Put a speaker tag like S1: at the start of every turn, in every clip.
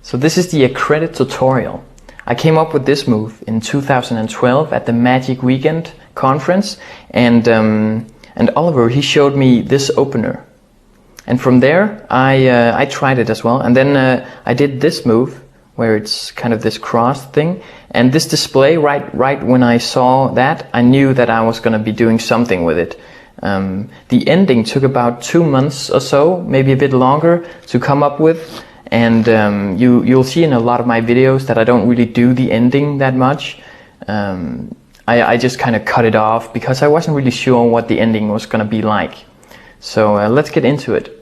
S1: So this is the accredit tutorial. I came up with this move in 2012 at the Magic Weekend conference, and Oliver, he showed me this opener. And from there, I tried it as well. And then I did this move, where it's kind of this cross thing. And this display, right when I saw that, I knew that I was going to be doing something with it. The ending took about 2 months or so, maybe a bit longer, to come up with. And you'll see in a lot of my videos that I don't really do the ending that much. I just kind of cut it off because I wasn't really sure what the ending was going to be like. So let's get into it.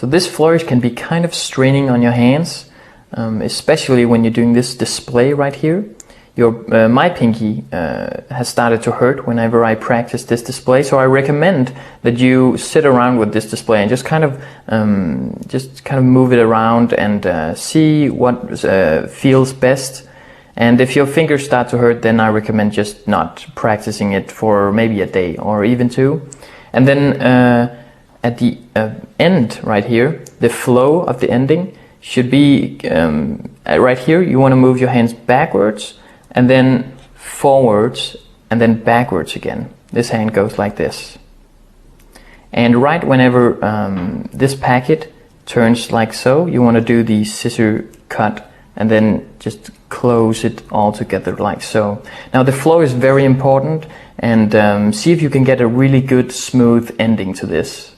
S1: So this flourish can be kind of straining on your hands, especially when you're doing this display right here. My pinky has started to hurt whenever I practice this display, so I recommend that you sit around with this display and just kind of move it around and see what feels best. And if your fingers start to hurt, then I recommend just not practicing it for maybe a day or even two. And then at the end right here, the flow of the ending should be right here. You want to move your hands backwards and then forwards and then backwards again. This hand goes like this. And right whenever this packet turns like so, you want to do the scissor cut and then just close it all together like so. Now the flow is very important, and see if you can get a really good smooth ending to this.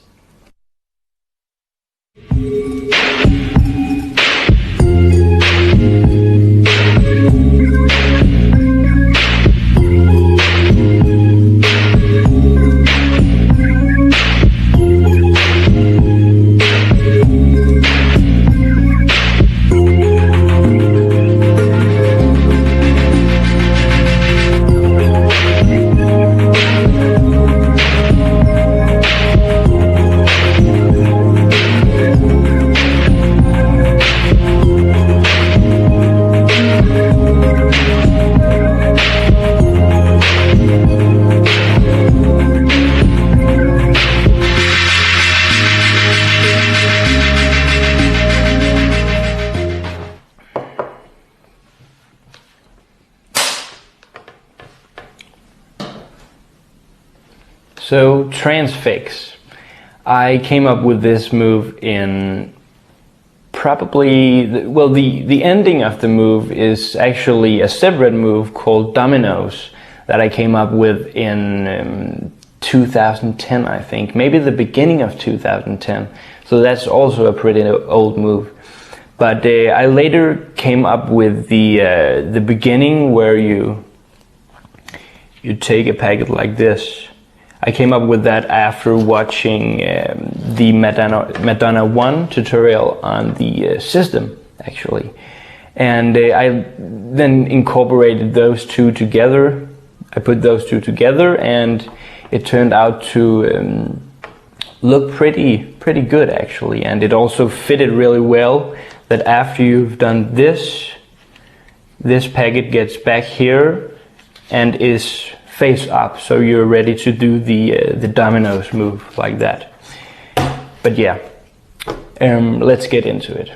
S2: So transfix. I came up with this move in probably, the ending of the move is actually a separate move called dominoes that I came up with in 2010, I think, maybe the beginning of 2010. So that's also a pretty old move. But I later came up with the beginning where you take a packet like this. I came up with that after watching the Madonna 1 tutorial on the system, actually. And I then incorporated those two together. I put those two together and it turned out to look pretty good, actually. And it also fitted really well that after you've done this packet gets back here and is face up, so you're ready to do the dominoes move like that. But yeah, let's get into it.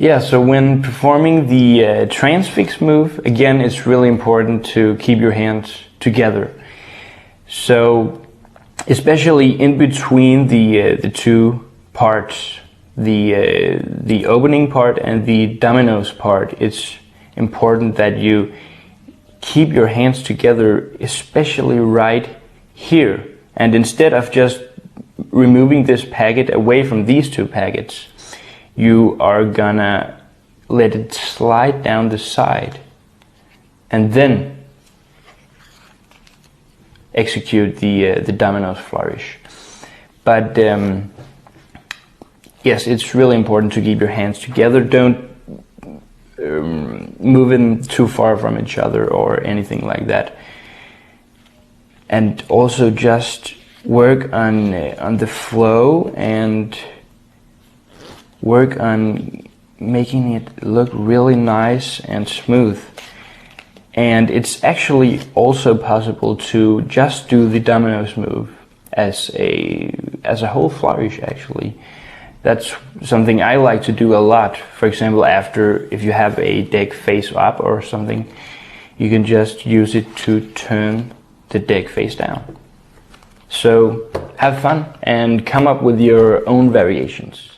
S2: Yeah, so when performing the transfix move, again, it's really important to keep your hands together. So, especially in between the two parts, the opening part and the dominoes part, it's important that you keep your hands together, especially right here. And instead of just removing this packet away from these two packets, you are gonna let it slide down the side and then execute the dominoes flourish. But yes, it's really important to keep your hands together. Don't move them too far from each other or anything like that. And also just work on the flow and work on making it look really nice and smooth. And it's actually also possible to just do the dominoes move as a whole flourish, actually. That's something I like to do a lot. For example, after, if you have a deck face up or something, you can just use it to turn the deck face down. So have fun and come up with your own variations.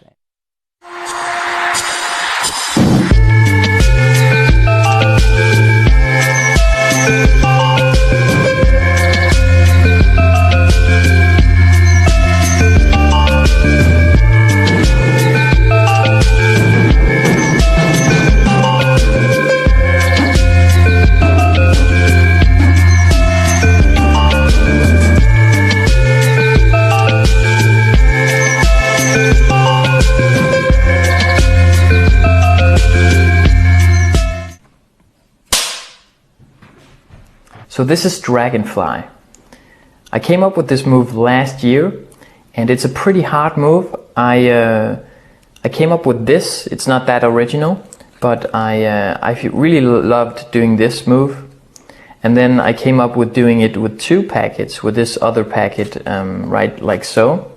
S1: So this is Dragonfly. I came up with this move last year, and it's a pretty hard move. I came up with this. It's not that original, but I really loved doing this move. And then I came up with doing it with two packets, with this other packet, right like so.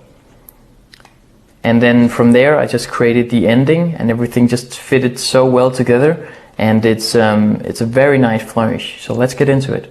S1: And then from there I just created the ending, and everything just fitted so well together. And it's a very nice flourish. So let's get into it.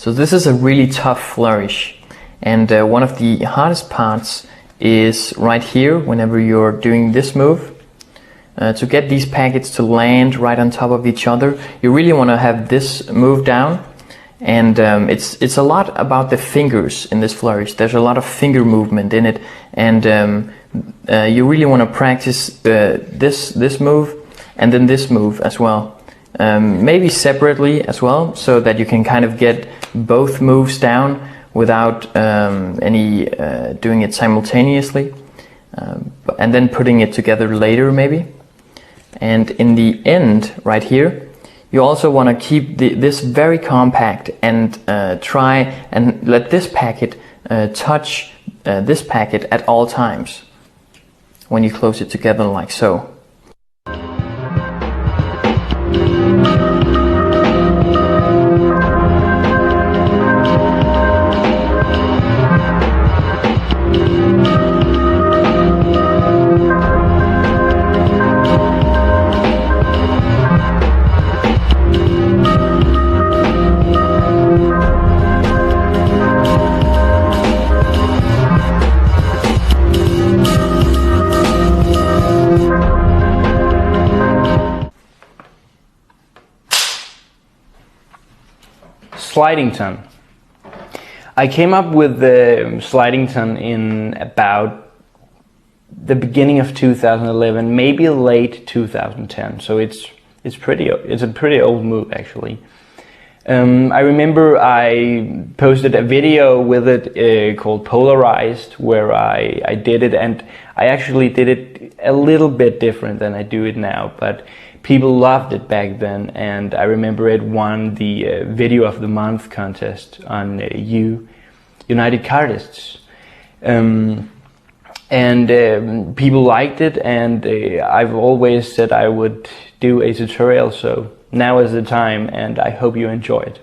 S1: So this is a really tough flourish, and one of the hardest parts is right here whenever you're doing this move. To get these packets to land right on top of each other, you really want to have this move down, and it's a lot about the fingers in this flourish. There's a lot of finger movement in it, and you really want to practice this move and then this move as well. Maybe separately as well, so that you can kind of get both moves down without doing it simultaneously, and then putting it together later maybe. And in the end right here, you also want to keep this very compact, and try and let this packet touch this packet at all times when you close it together like so.
S2: Sliding ton. I came up with the sliding ton in about the beginning of 2011, maybe late 2010. So it's a pretty old move actually. I remember I posted a video with it called Polarized, where I did it, and I actually did it a little bit different than I do it now, but people loved it back then, and I remember it won the Video of the Month contest on United Cardists. People liked it, and I've always said I would do a tutorial, so now is the time, and I hope you enjoy it.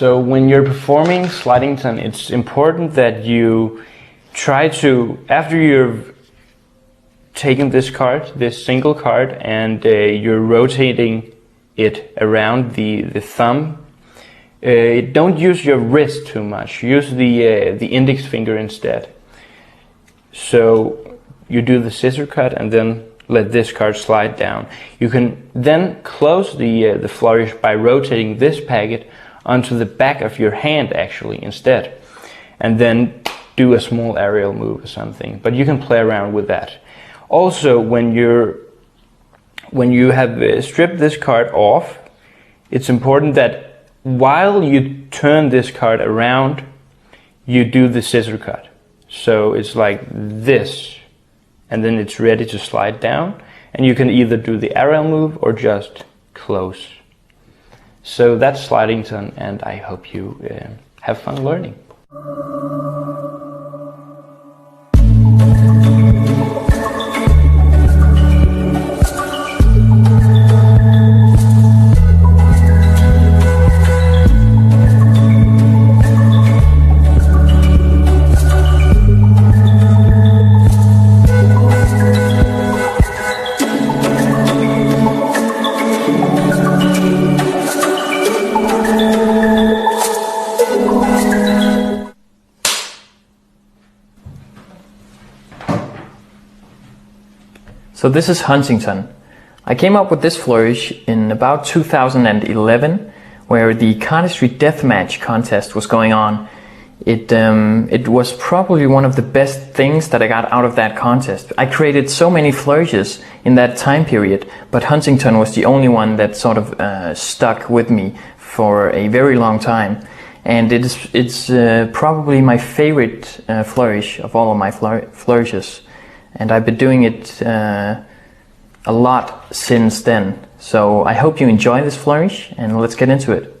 S2: So when you're performing sliding turn, it's important that you try to, after you've taken this card, this single card, and you're rotating it around the thumb, don't use your wrist too much. Use the index finger instead. So you do the scissor cut and then let this card slide down. You can then close the flourish by rotating this packet onto the back of your hand actually instead, and then do a small aerial move or something. But you can play around with that. Also, when you have stripped this card off, it's important that while you turn this card around, you do the scissor cut. So it's like this, and then it's ready to slide down, and you can either do the aerial move or just close. So that's sliding turn, and I hope you have fun learning.
S1: So this is Huntington. I came up with this flourish in about 2011, where the Cardistry Deathmatch contest was going on. It was probably one of the best things that I got out of that contest. I created so many flourishes in that time period, but Huntington was the only one that sort of stuck with me for a very long time. And it's probably my favorite flourish of all of my flourishes. And I've been doing it a lot since then. So I hope you enjoy this flourish, and let's get into it.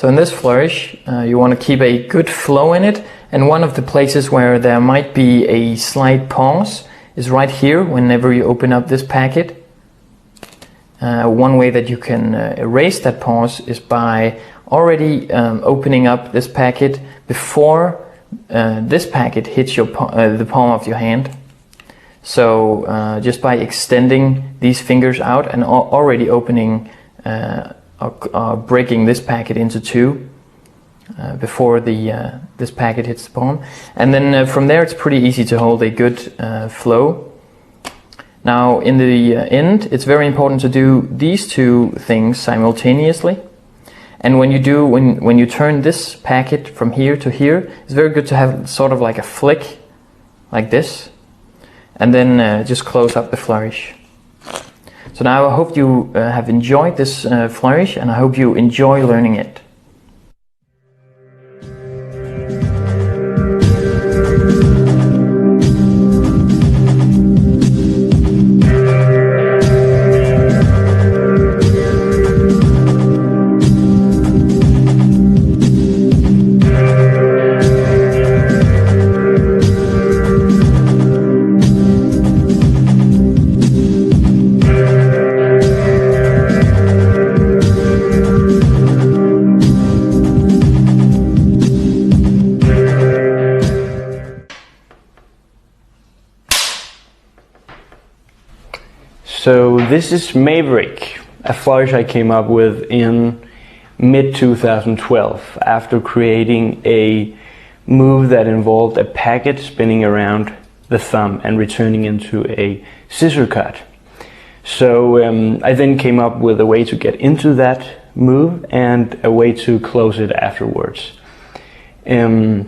S1: So in this flourish, you want to keep a good flow in it, and one of the places where there might be a slight pause is right here whenever you open up this packet. One way that you can erase that pause is by already opening up this packet before this packet hits your the palm of your hand. So just by extending these fingers out and already opening breaking this packet into two before this packet hits the palm, and then from there it's pretty easy to hold a good flow. Now in the end, it's very important to do these two things simultaneously. And when you turn this packet from here to here, it's very good to have sort of like a flick, like this, and then just close up the flourish. So now I hope you have enjoyed this flourish, and I hope you enjoy learning it.
S2: This is Maverick, a flourish I came up with in mid-2012 after creating a move that involved a packet spinning around the thumb and returning into a scissor cut. So I then came up with a way to get into that move and a way to close it afterwards. But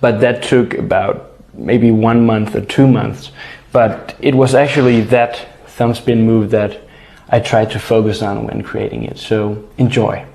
S2: that took about maybe 1 month or 2 months. But it was actually that thumb spin move that I tried to focus on when creating it. So enjoy.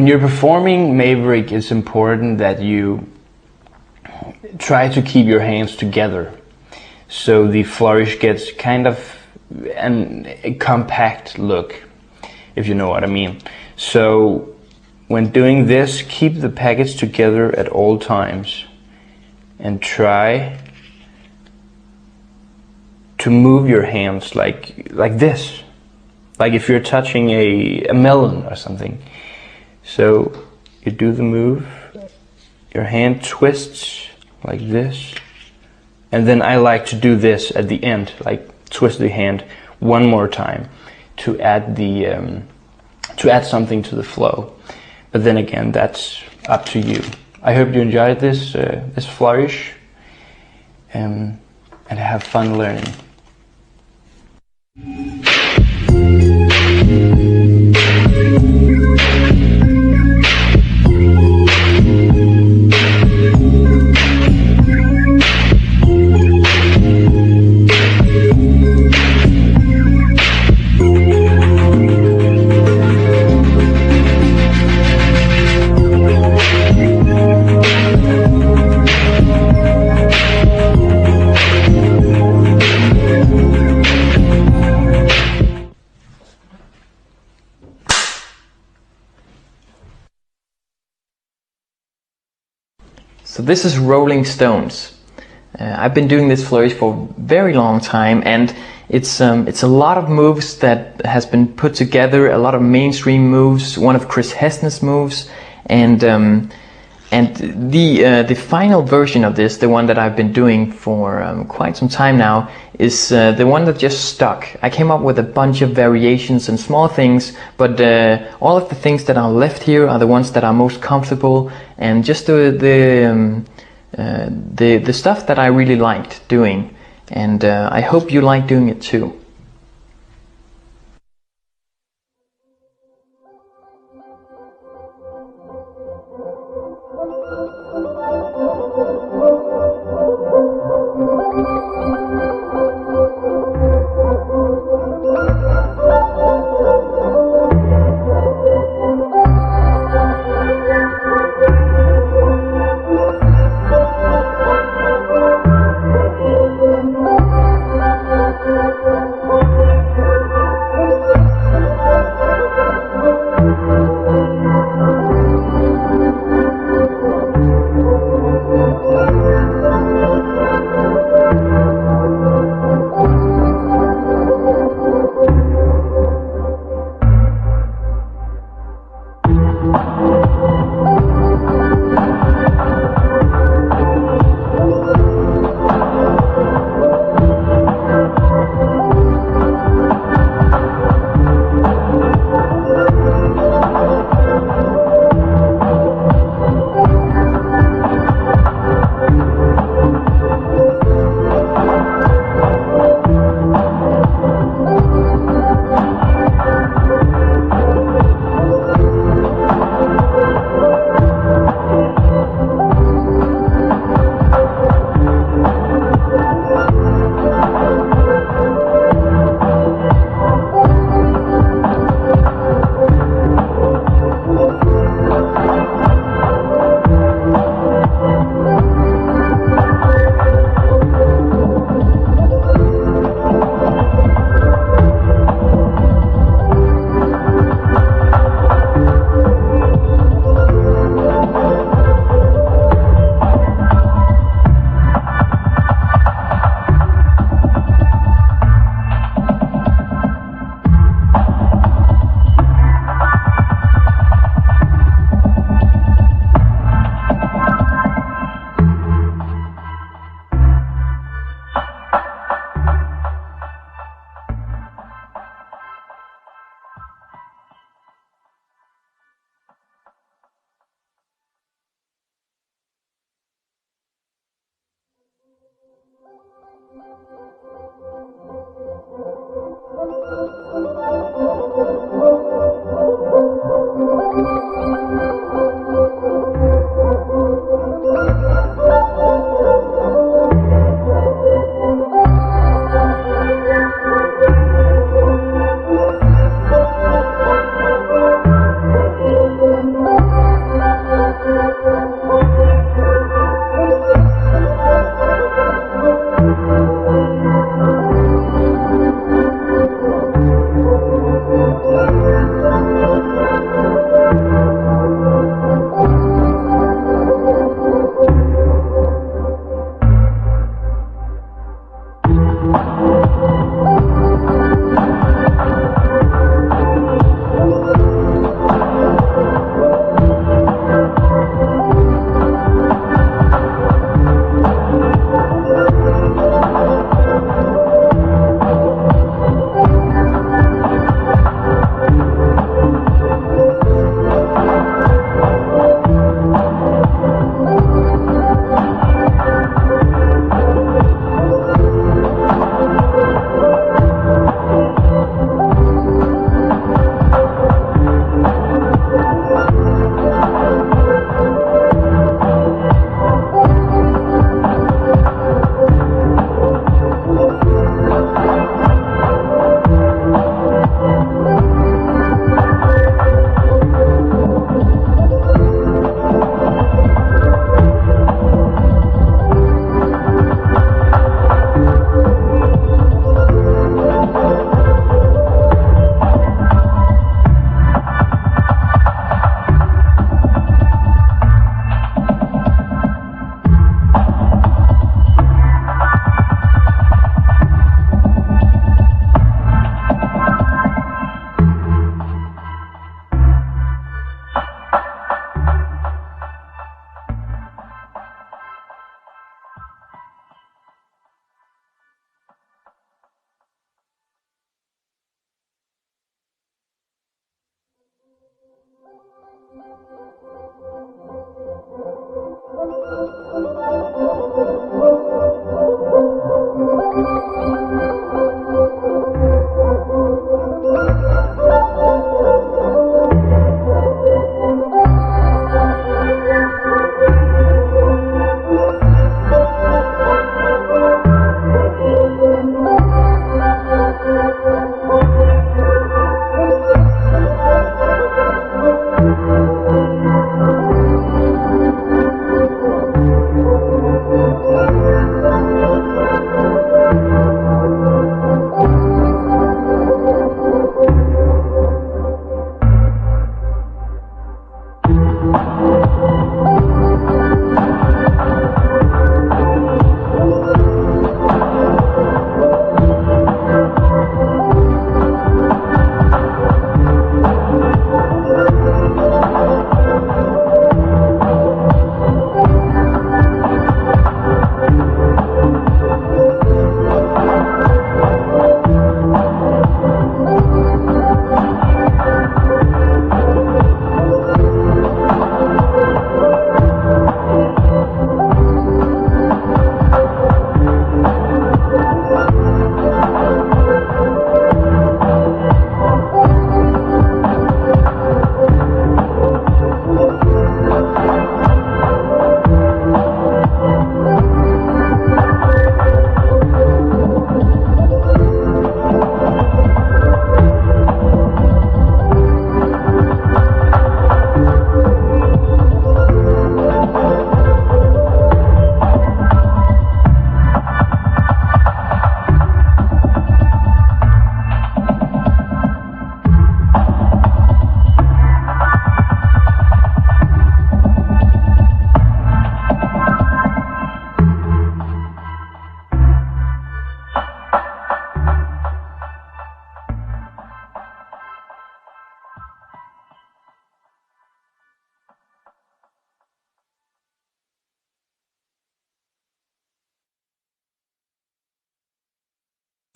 S2: you're performing Maverick, it's important that you try to keep your hands together, so the flourish gets kind of a compact look, if you know what I mean. So when doing this, keep the package together at all times and try to move your hands like this, like if you're touching a melon or something. So you do the move, your hand twists like this, and then I like to do this at the end, like twist the hand one more time to add something to the flow. But then again, that's up to you. I hope you enjoyed this flourish, and have fun learning.
S1: So this is Rolling Stones. I've been doing this flourish for a very long time, and it's a lot of moves that has been put together, a lot of mainstream moves, one of Chris Hesner's moves, and the final version of this, the one that I've been doing for quite some time now, is the one that just stuck. I came up with a bunch of variations and small things, but all of the things that are left here are the ones that are most comfortable, and just the stuff that I really liked doing, and I hope you like doing it too.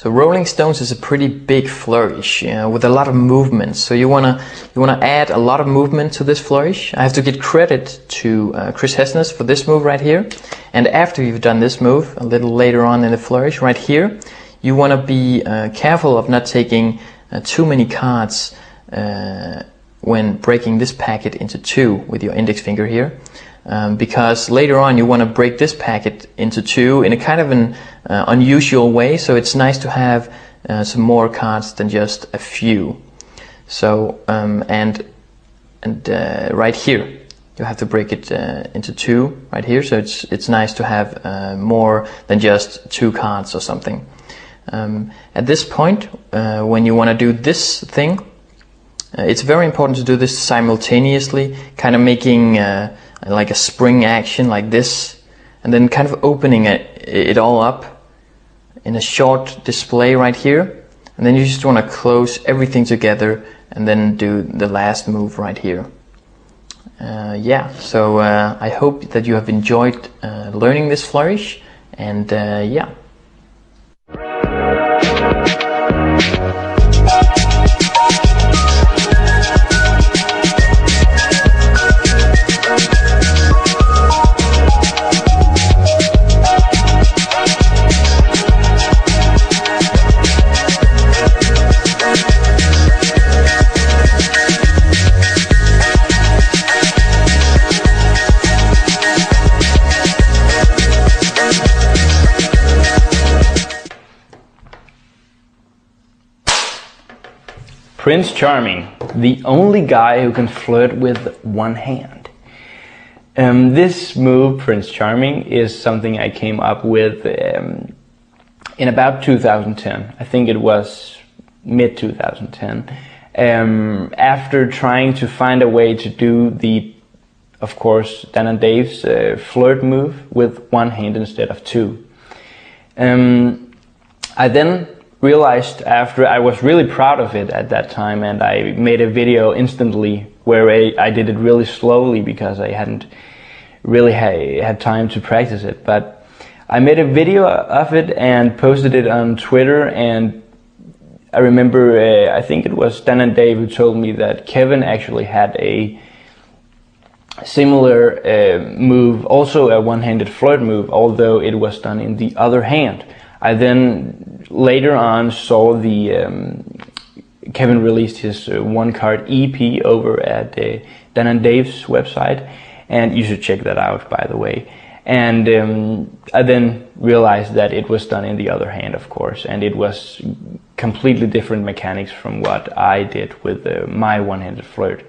S1: So Rolling Stones is a pretty big flourish with a lot of movement. So you wanna add a lot of movement to this flourish. I have to give credit to Chris Hesnes for this move right here. And after you've done this move, a little later on in the flourish right here, you wanna be careful of not taking too many cards when breaking this packet into two with your index finger here. Because later on you want to break this packet into two in a kind of an unusual way, so it's nice to have some more cards than just a few. So and right here you have to break it into two right here, so it's nice to have more than just two cards or something. At this point, when you want to do this thing, it's very important to do this simultaneously, kind of making like a spring action like this, and then kind of opening it all up in a short display right here, and then you just want to close everything together and then do the last move right here. So I hope that you have enjoyed learning this flourish, and yeah.
S2: Prince Charming, the only guy who can flirt with one hand. This move, Prince Charming, is something I came up with in about 2010. I think it was mid-2010. After trying to find a way to do the, of course, Dan and Dave's flirt move with one hand instead of two. I then realized, after I was really proud of it at that time, and I made a video instantly where I did it really slowly because I hadn't really had time to practice it, but I made a video of it and posted it on Twitter, and I remember I think it was Dan and Dave who told me that Kevin actually had a similar move, also a one-handed flirt move, although it was done in the other hand. I then later on saw the Kevin released his one-card EP over at Dan and Dave's website, and you should check that out, by the way. And I then realized that it was done in the other hand, of course, and it was completely different mechanics from what I did with my one-handed flirt.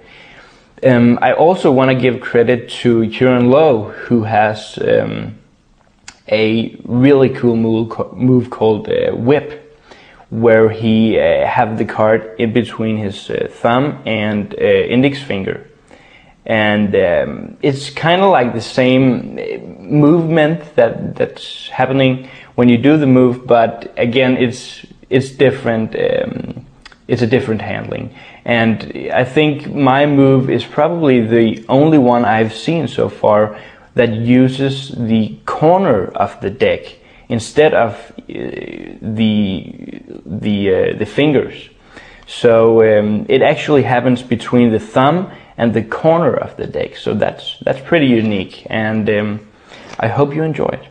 S2: I also want to give credit to Kieran Lowe, who has a really cool move called Whip, where he have the card in between his thumb and index finger. And it's kind of like the same movement that's happening when you do the move, but again, it's different. It's a different handling, and I think my move is probably the only one I've seen so far that uses the corner of the deck instead of the fingers. So it actually happens between the thumb and the corner of the deck. So that's pretty unique, and I hope you enjoy it.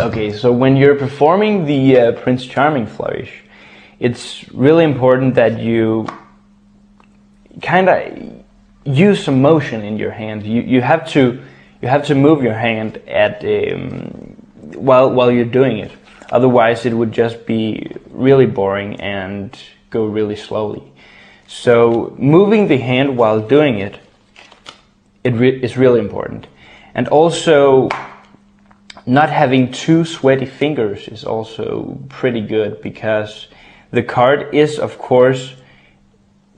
S2: Okay, so when you're performing the Prince Charming flourish, it's really important that you kind of use some motion in your hand. You have to move your hand at while you're doing it. Otherwise, it would just be really boring and go really slowly. So moving the hand while doing it, is really important. And also, not having too sweaty fingers is also pretty good, because the card is, of course,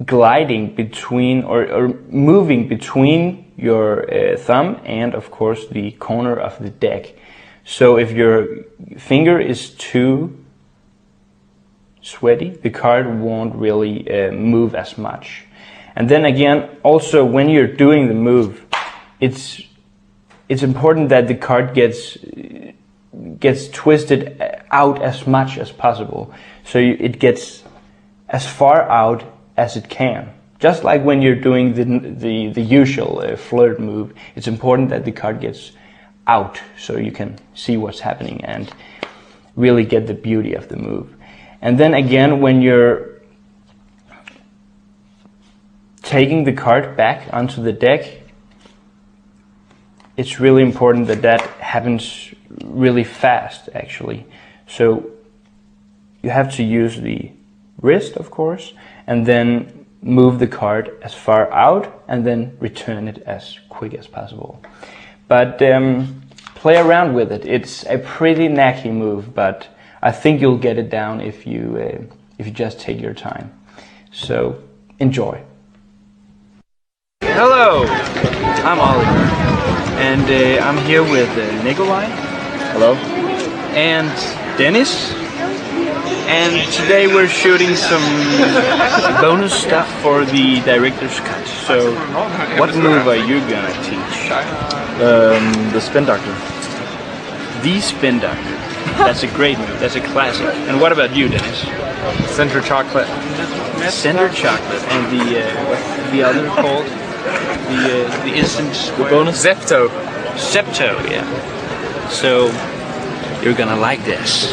S2: gliding between or moving between your thumb and, of course, the corner of the deck. So if your finger is too sweaty, the card won't really move as much. And then again, also when you're doing the move, it's important that the card gets twisted out as much as possible, so it gets as far out as it can. Just like when you're doing the usual flirt move, it's important that the card gets out so you can see what's happening and really get the beauty of the move. And then again, when you're taking the cart back onto the deck, it's really important that that happens really fast, actually. So you have to use the wrist, of course, and then move the cart as far out and then return it as quick as possible. But play around with it. It's a pretty knacky move, but I think you'll get it down if you just take your time. So enjoy. Hello, I'm Oliver, and I'm here with Nikolai. Hello. And Dennis. And today we're shooting some bonus stuff for the director's cut. So, what move are you gonna teach?
S3: The Spin Doctor.
S2: The Spin Doctor. That's a great move. That's a classic. And what about you, Dennis?
S3: Center Chocolate.
S2: Center Chocolate. And what's the other called? The instant square.
S3: The bonus? Zepto.
S2: Zepto, yeah. So, you're gonna like this.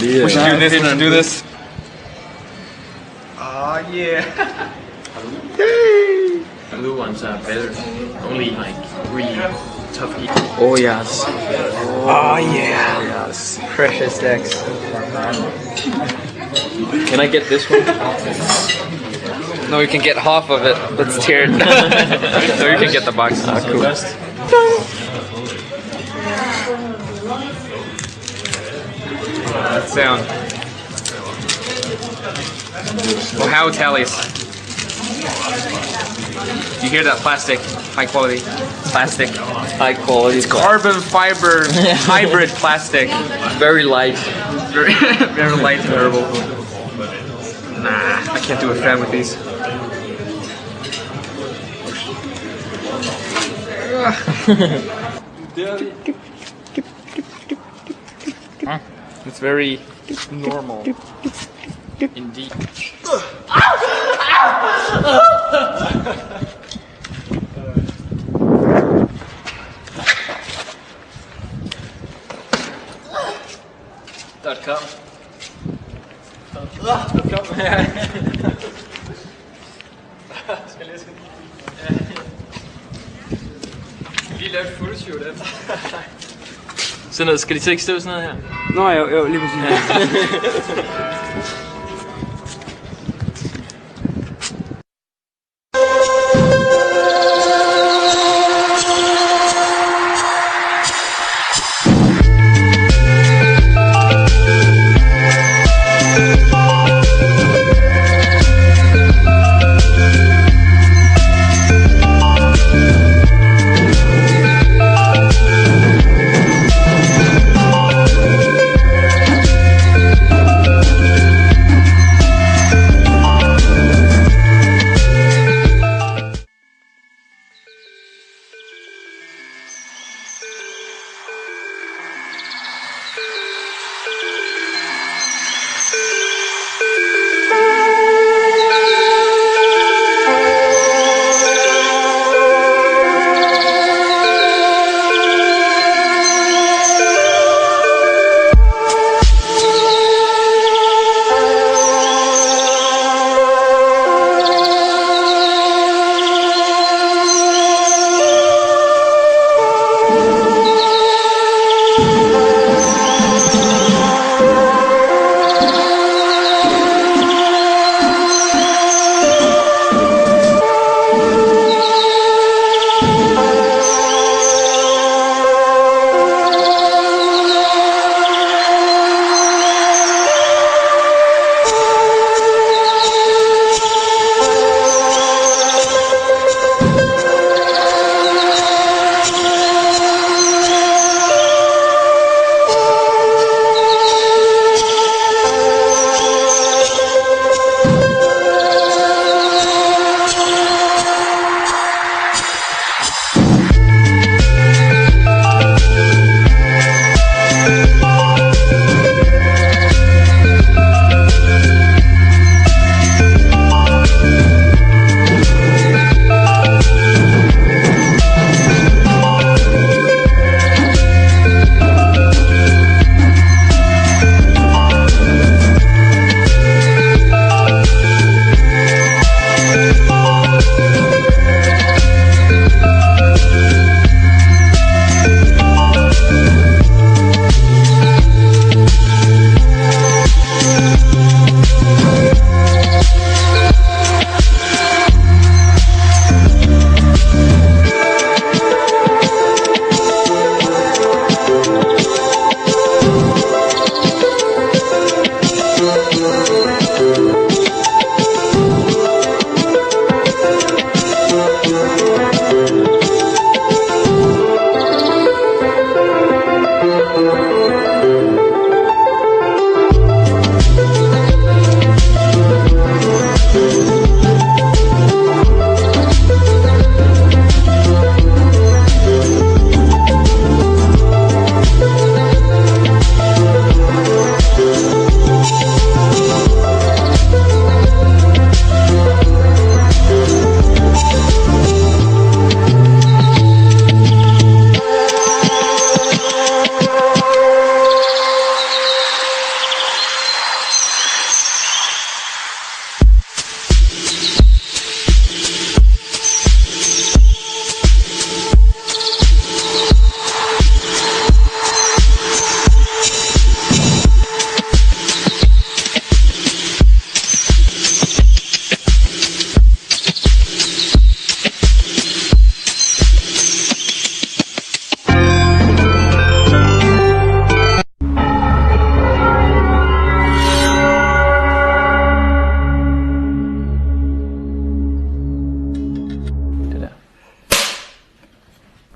S3: We should do this, we should do this.
S1: Oh yeah. Blue ones are better. Only like really tough heat.
S3: Oh yes.
S1: Oh yeah.
S3: Yes.
S1: Precious decks. Can I get this one?
S3: No, you can get half of it. Let's tear it. So you can get the box.
S1: Ah, cool.
S3: That sound. Oh, how tallies. You hear that plastic? High quality. Plastic.
S1: High quality.
S3: It's carbon fiber hybrid plastic.
S1: Very light.
S3: Very, very light and durable. Nah, I can't do a fan with these. It's very normal.
S1: Indeed.
S3: .com. Vi lavede et photoshoot af det.
S1: Sådan noget, skal de så ikke stå sådan noget her?
S3: Nå jo, lige præcis.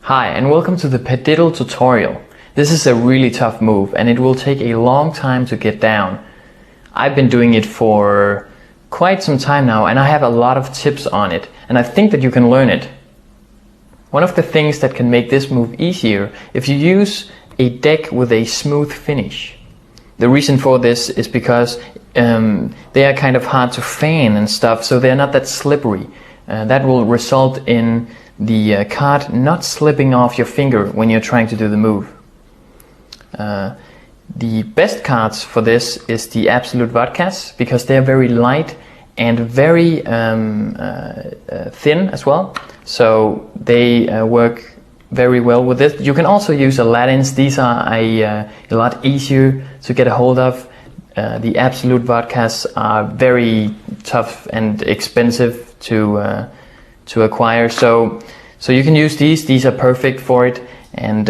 S1: Hi and welcome to the Pediddle tutorial. This is a really tough move and it will take a long time to get down. I've been doing it for quite some time now and I have a lot of tips on it and I think that you can learn it. One of the things that can make this move easier if you use a deck with a smooth finish. The reason for this is because they are kind of hard to fan and stuff, so they're not that slippery. That will result in the card not slipping off your finger when you're trying to do the move. The best cards for this is the Absolute Vodkas because they're very light and very thin as well, so they work very well with this. You can also use Aladdin's. These are a lot easier to get a hold of. The Absolute Vodkas are very tough and expensive to acquire, so you can use these. These are perfect for it, and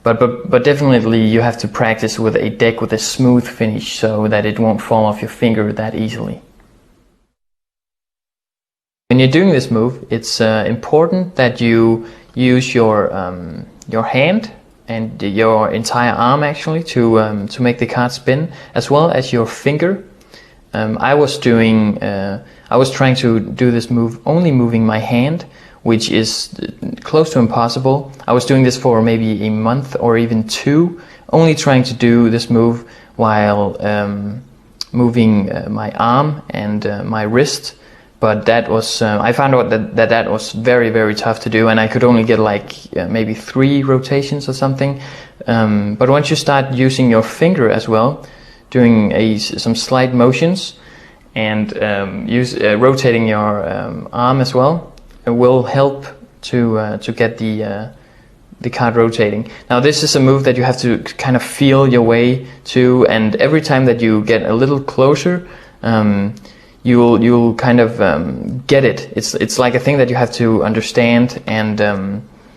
S1: but definitely you have to practice with a deck with a smooth finish so that it won't fall off your finger that easily. When you're doing this move, it's important that you use your hand and your entire arm actually to make the card spin, as well as your finger. I was trying to do this move only moving my hand, which is close to impossible. I was doing this for maybe a month or even 2, only trying to do this move while moving my arm and my wrist. But that was I found out that was very, very tough to do, and I could only get like maybe 3 rotations or something. But once you start using your finger as well, doing some slight motions and rotating your arm as well, it will help to get the card rotating. Now this is a move that you have to kind of feel your way to, and every time that you get a little closer, you'll kind of get it. It's like a thing that you have to understand, and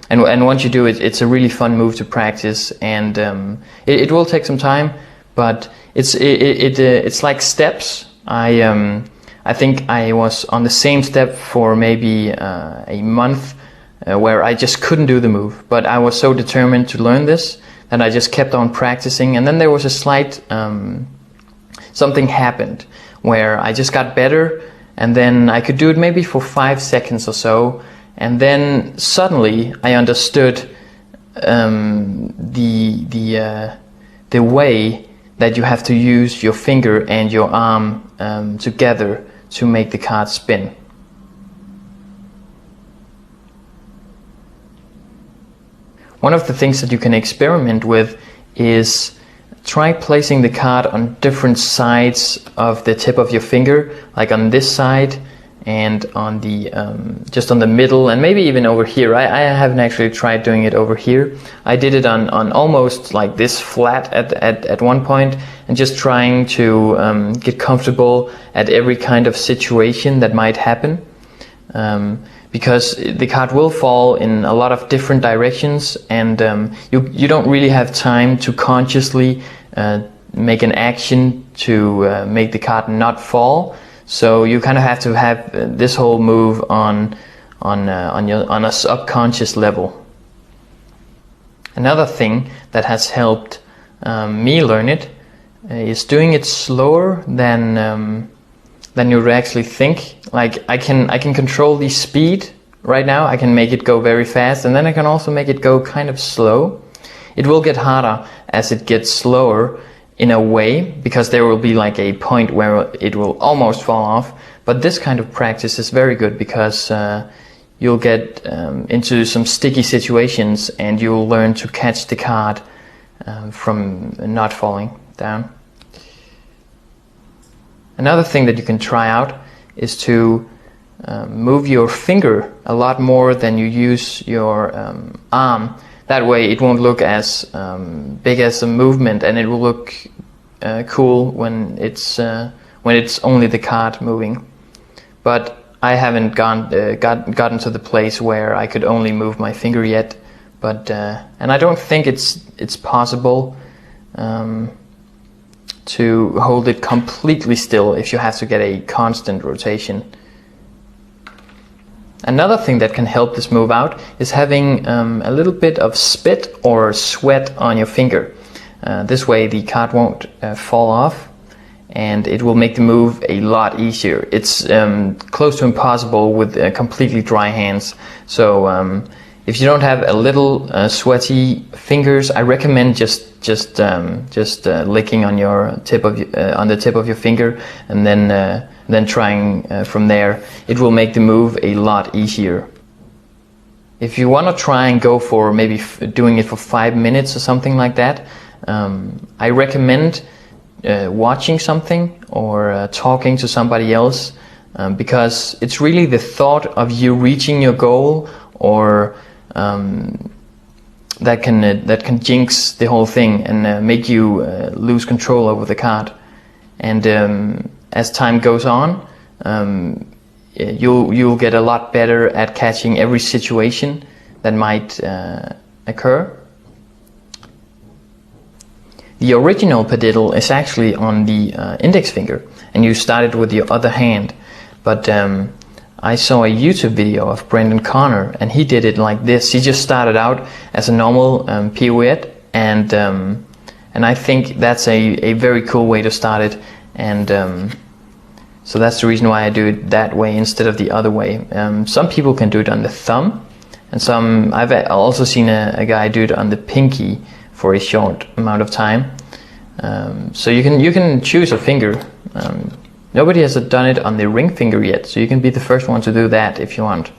S1: once you do it, it's a really fun move to practice, and it will take some time, but it's like steps. I think I was on the same step for maybe a month where I just couldn't do the move, but I was so determined to learn this that I just kept on practicing, and then there was a slight something happened where I just got better, and then I could do it maybe for 5 seconds or so, and then suddenly I understood the way that you have to use your finger and your arm together to make the card spin. One of the things that you can experiment with is try placing the card on different sides of the tip of your finger, like on this side and on the just on the middle, and maybe even over here. I haven't actually tried doing it over here. I did it on almost like this flat at one point, and just trying to get comfortable at every kind of situation that might happen, because the card will fall in a lot of different directions, and you don't really have time to consciously make an action to make the card not fall. So you kind of have to have this whole move on a subconscious level. Another thing that has helped me learn it is doing it slower than you would actually think. Like I can control the speed right now. I can make it go very fast, and then I can also make it go kind of slow. It will get harder as it gets slower in a way, because there will be like a point where it will almost fall off. But this kind of practice is very good because you'll get into some sticky situations, and you'll learn to catch the card from not falling down. Another thing that you can try out is to move your finger a lot more than you use your arm. That way it won't look as big as a movement, and it will look cool when it's only the card moving. But I haven't gotten to the place where I could only move my finger yet. But and I don't think it's possible to hold it completely still if you have to get a constant rotation. Another thing that can help this move out is having a little bit of spit or sweat on your finger. This way the card won't fall off, and it will make the move a lot easier. It's close to impossible with completely dry hands. So if you don't have a little sweaty fingers, I recommend just licking on your tip of on the tip of your finger, and then trying from there. It will make the move a lot easier. If you want to try and go for maybe doing it for 5 minutes or something like that, I recommend watching something or talking to somebody else, because it's really the thought of you reaching your goal or that can jinx the whole thing and make you lose control over the card. And as time goes on, you'll get a lot better at catching every situation that might occur. The original padiddle is actually on the index finger, and you started with your other hand. But I saw a YouTube video of Brendan Connor, and he did it like this. He just started out as a normal pirouette, and I think that's a very cool way to start it. And so that's the reason why I do it that way instead of the other way. Some people can do it on the thumb, and I've also seen a guy do it on the pinky for a short amount of time. So you can choose a finger. Nobody has done it on the ring finger yet, so you can be the first one to do that if you want.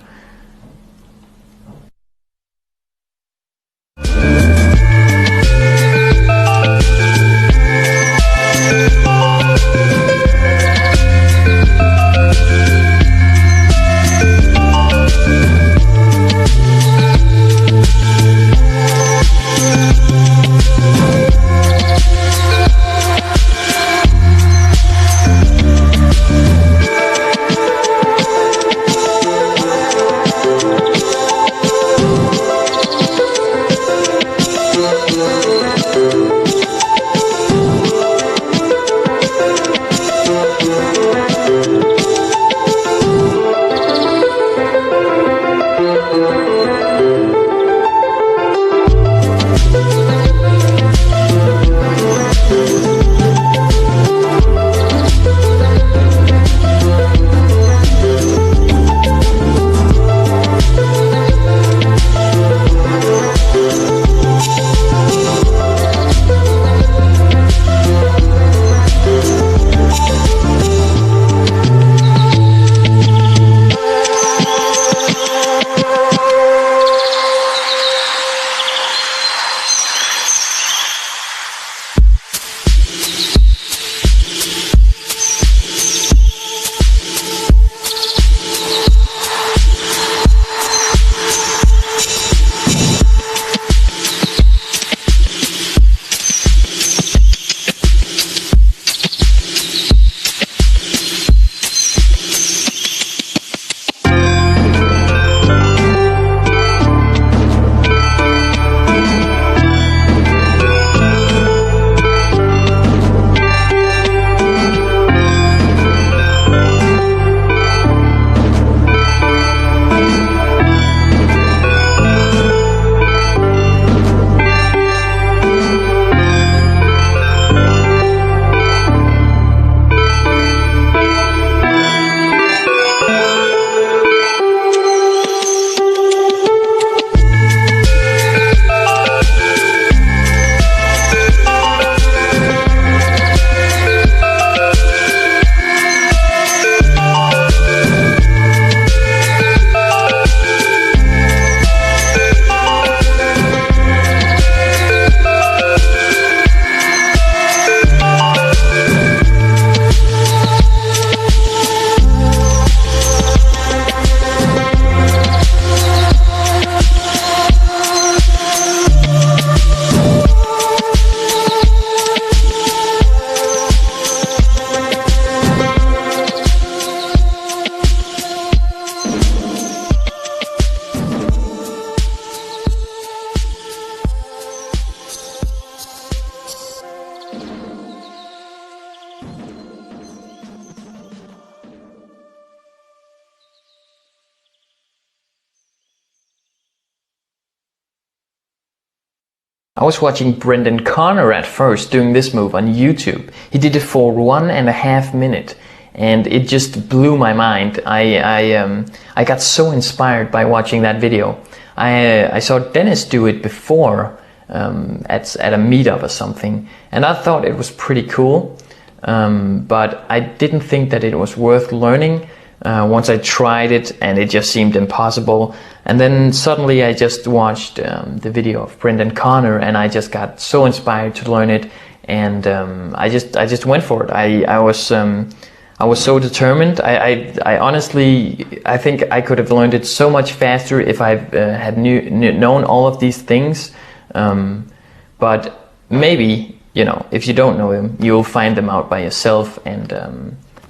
S1: I was watching Brendan Connor at first doing this move on YouTube. He did it for 1.5 minutes, and it just blew my mind. I got so inspired by watching that video. I saw Dennis do it before at a meetup or something, and I thought it was pretty cool, but I didn't think that it was worth learning once I tried it, and it just seemed impossible. And then suddenly I just watched the video of Brendan Connor, and I just got so inspired to learn it, and I just went for it. I was so determined. I honestly, I think I could have learned it so much faster if I had known all of these things. But maybe, you know, if you don't know them, you'll find them out by yourself, and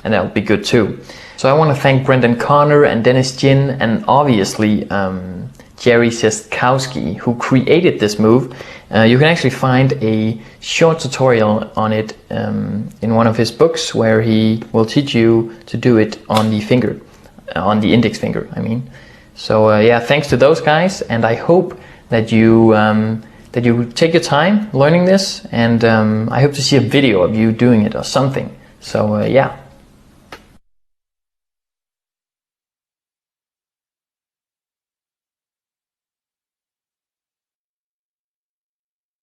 S1: that'll be good too. So I want to thank Brendan Connor and Dennis Jin, and obviously Jerry Siskowski, who created this move. You can actually find a short tutorial on it in one of his books, where he will teach you to do it on the finger, on the index finger, I mean. So yeah, thanks to those guys, and I hope that you take your time learning this, and I hope to see a video of you doing it or something. So yeah.